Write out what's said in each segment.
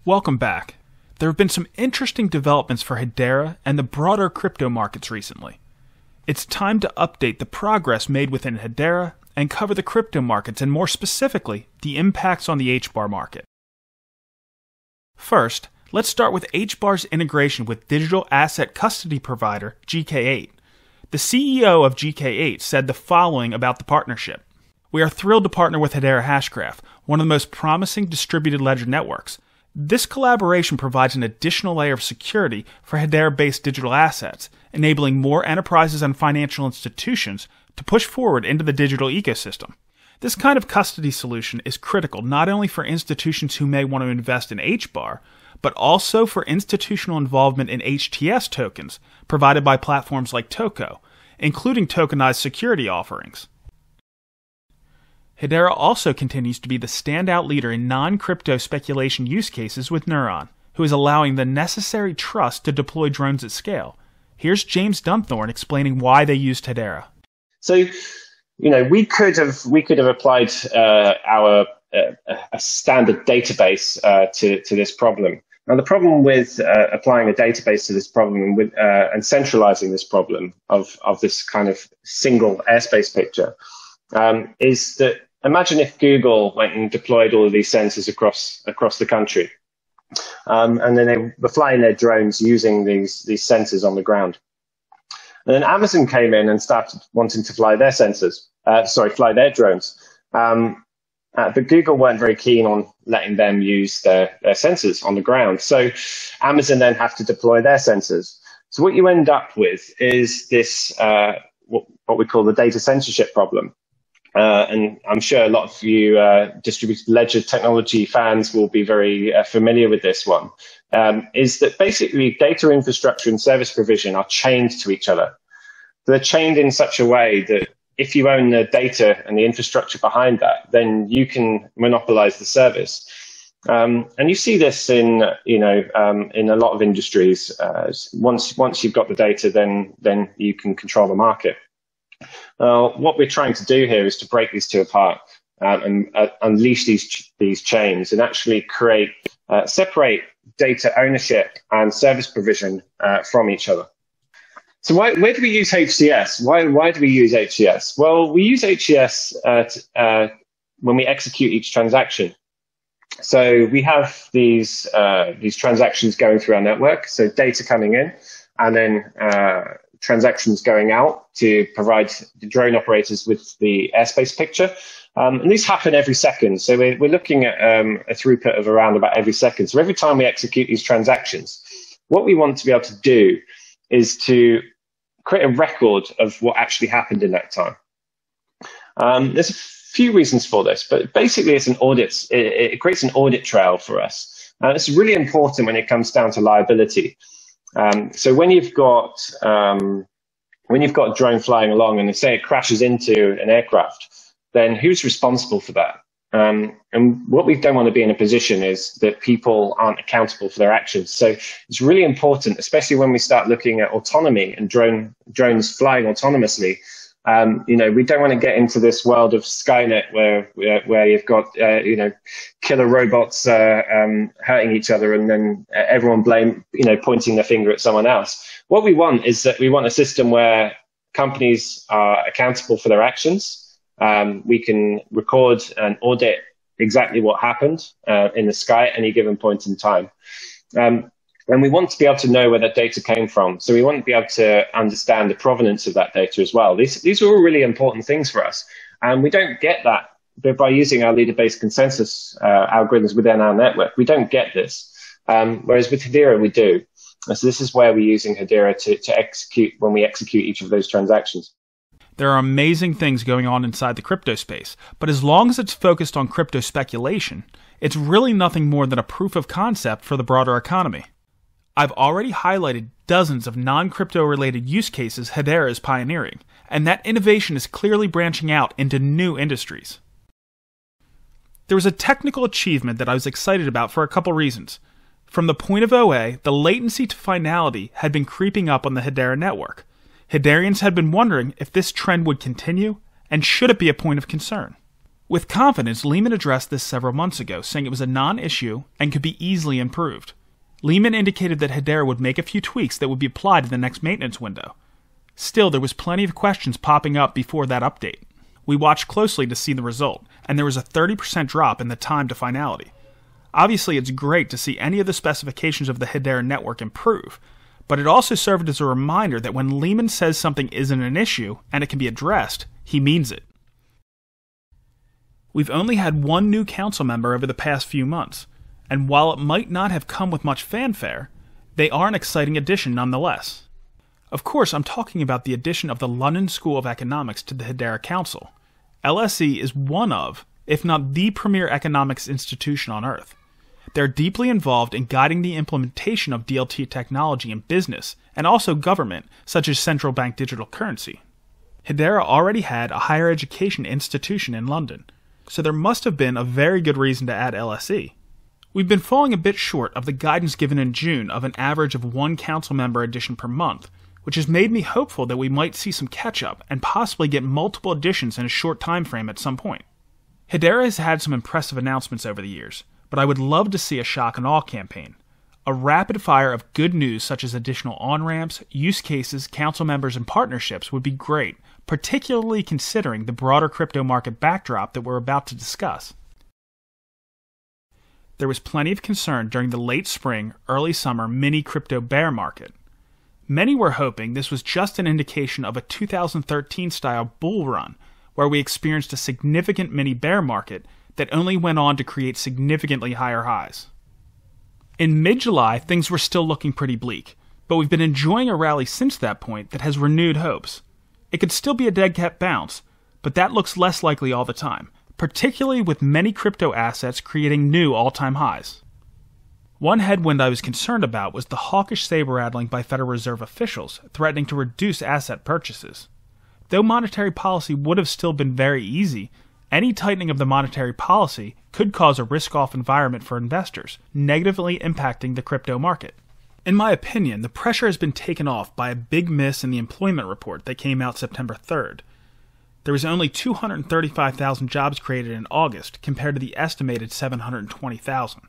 Welcome back. There have been some interesting developments for Hedera and the broader crypto markets recently. It's time to update the progress made within Hedera and cover the crypto markets and more specifically, the impacts on the HBAR market. First, let's start with HBAR's integration with digital asset custody provider GK8. The CEO of GK8 said the following about the partnership. We are thrilled to partner with Hedera Hashgraph, one of the most promising distributed ledger networks. This collaboration provides an additional layer of security for Hedera-based digital assets, enabling more enterprises and financial institutions to push forward into the digital ecosystem. This kind of custody solution is critical not only for institutions who may want to invest in HBAR, but also for institutional involvement in HTS tokens provided by platforms like Toko, including tokenized security offerings. Hedera also continues to be the standout leader in non-crypto speculation use cases with Neuron, who is allowing the necessary trust to deploy drones at scale. Here's James Dunthorne explaining why they used Hedera. So, we could have applied our a standard database to this problem. Now, the problem with applying a database to this problem and centralizing this problem of this kind of single airspace picture is that imagine if Google went and deployed all of these sensors across the country, and then they were flying their drones using these sensors on the ground. And then Amazon came in and started wanting to fly their fly their drones. But Google weren't very keen on letting them use their sensors on the ground. So Amazon then have to deploy their sensors. So what you end up with is this, what we call the data censorship problem. And I'm sure a lot of you distributed ledger technology fans will be very familiar with this one, is that basically data infrastructure and service provision are chained to each other. They're chained in such a way that if you own the data and the infrastructure behind that, then you can monopolize the service. And you see this in a lot of industries. Once you've got the data, then you can control the market. What we're trying to do here is to break these two apart and unleash these chains and actually separate data ownership and service provision from each other. So where do we use HCS? Why do we use HCS? Well, we use HCS when we execute each transaction. So we have these transactions going through our network, so data coming in, and then transactions going out to provide the drone operators with the airspace picture. And these happen every second. So we're looking at a throughput of around about every second. So every time we execute these transactions, what we want to be able to do is to create a record of what actually happened in that time. There's a few reasons for this, but basically it's an audit. It creates an audit trail for us. It's really important when it comes down to liability. So when you've got a drone flying along and they say it crashes into an aircraft, then who's responsible for that? And what we don't want to be in a position is that people aren't accountable for their actions. So it's really important, especially when we start looking at autonomy and drones flying autonomously. We don't want to get into this world of Skynet where you've got killer robots hurting each other and then everyone pointing their finger at someone else. What we want is that we want a system where companies are accountable for their actions. We can record and audit exactly what happened in the sky at any given point in time. And we want to be able to know where that data came from. So we want to be able to understand the provenance of that data as well. These are all really important things for us. And we don't get that by using our leader-based consensus algorithms within our network. We don't get this. Whereas with Hedera, we do. And so this is where we're using Hedera to execute when we execute each of those transactions. There are amazing things going on inside the crypto space, but as long as it's focused on crypto speculation, it's really nothing more than a proof of concept for the broader economy. I've already highlighted dozens of non-crypto related use cases Hedera is pioneering, and that innovation is clearly branching out into new industries. There was a technical achievement that I was excited about for a couple reasons. From the point of OA, the latency to finality had been creeping up on the Hedera network. Hederians had been wondering if this trend would continue, and should it be a point of concern. With confidence, Lehman addressed this several months ago, saying it was a non-issue and could be easily improved. Lehman indicated that Hedera would make a few tweaks that would be applied to the next maintenance window. Still, there was plenty of questions popping up before that update. We watched closely to see the result, and there was a 30% drop in the time to finality. Obviously, it's great to see any of the specifications of the Hedera network improve, but it also served as a reminder that when Lehman says something isn't an issue and it can be addressed, he means it. We've only had one new council member over the past few months, and while it might not have come with much fanfare, they are an exciting addition nonetheless. Of course, I'm talking about the addition of the London School of Economics to the Hedera Council. LSE is one of, if not the premier economics institution on Earth. They're deeply involved in guiding the implementation of DLT technology in business and also government, such as central bank digital currency. Hedera already had a higher education institution in London, so there must have been a very good reason to add LSE. We've been falling a bit short of the guidance given in June of an average of one council member addition per month, which has made me hopeful that we might see some catch-up and possibly get multiple additions in a short time frame at some point. Hedera has had some impressive announcements over the years, but I would love to see a shock and awe campaign. A rapid fire of good news such as additional on-ramps, use cases, council members, and partnerships would be great, particularly considering the broader crypto market backdrop that we're about to discuss. There was plenty of concern during the late spring, early summer mini crypto bear market. Many were hoping this was just an indication of a 2013-style bull run, where we experienced a significant mini bear market that only went on to create significantly higher highs. In mid-July, things were still looking pretty bleak, but we've been enjoying a rally since that point that has renewed hopes. It could still be a dead cat bounce, but that looks less likely all the time, particularly with many crypto assets creating new all-time highs. One headwind I was concerned about was the hawkish saber-rattling by Federal Reserve officials threatening to reduce asset purchases. Though monetary policy would have still been very easy, any tightening of the monetary policy could cause a risk-off environment for investors, negatively impacting the crypto market. In my opinion, the pressure has been taken off by a big miss in the employment report that came out September 3rd. There was only 235,000 jobs created in August compared to the estimated 720,000.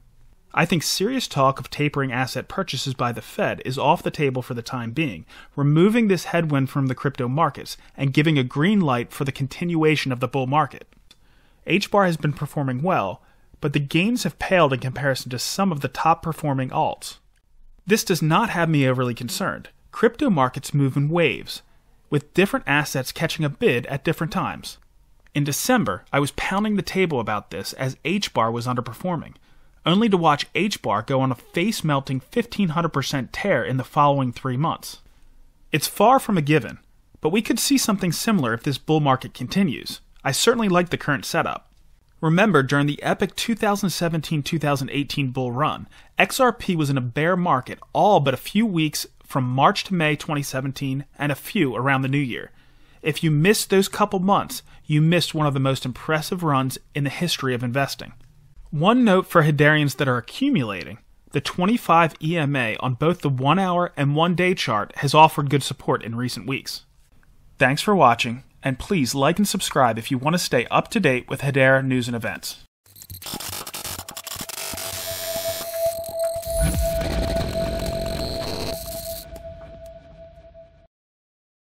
I think serious talk of tapering asset purchases by the Fed is off the table for the time being, removing this headwind from the crypto markets and giving a green light for the continuation of the bull market. HBAR has been performing well, but the gains have paled in comparison to some of the top-performing alts. This does not have me overly concerned. Crypto markets move in waves, with different assets catching a bid at different times. In December, I was pounding the table about this as HBAR was underperforming, only to watch HBAR go on a face-melting 1,500% tear in the following 3 months. It's far from a given, but we could see something similar if this bull market continues. I certainly like the current setup. Remember, during the epic 2017-2018 bull run, XRP was in a bear market all but a few weeks from March to May 2017 and a few around the new year. If you missed those couple months, you missed one of the most impressive runs in the history of investing. One note for Hederians that are accumulating, the 25 EMA on both the 1-hour and 1-day chart has offered good support in recent weeks. Thanks for watching, and please like and subscribe if you want to stay up to date with Hedera news and events.